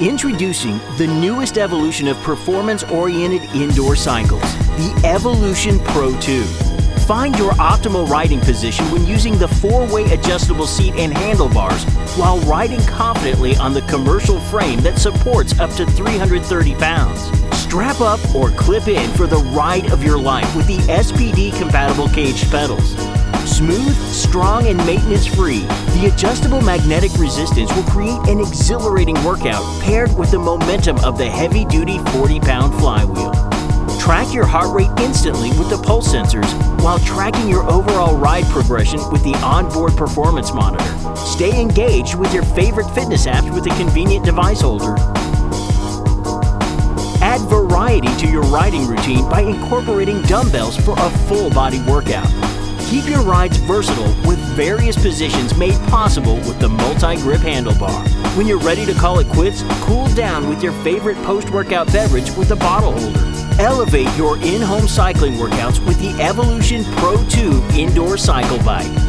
Introducing the newest evolution of performance-oriented indoor cycles, the Evolution Pro 2. Find your optimal riding position when using the 4-way adjustable seat and handlebars while riding confidently on the commercial frame that supports up to 330 pounds. Strap up or clip in for the ride of your life with the SPD-compatible caged pedals. Smooth, strong, and maintenance-free, the adjustable magnetic resistance will create an exhilarating workout paired with the momentum of the heavy-duty 40-pound flywheel. Track your heart rate instantly with the pulse sensors while tracking your overall ride progression with the onboard performance monitor. Stay engaged with your favorite fitness apps with a convenient device holder. Add variety to your riding routine by incorporating dumbbells for a full-body workout. Keep your rides versatile with various positions made possible with the multi-grip handlebar. When you're ready to call it quits, cool down with your favorite post-workout beverage with a bottle holder. Elevate your in-home cycling workouts with the Evolution Pro 2 Indoor Cycle Bike.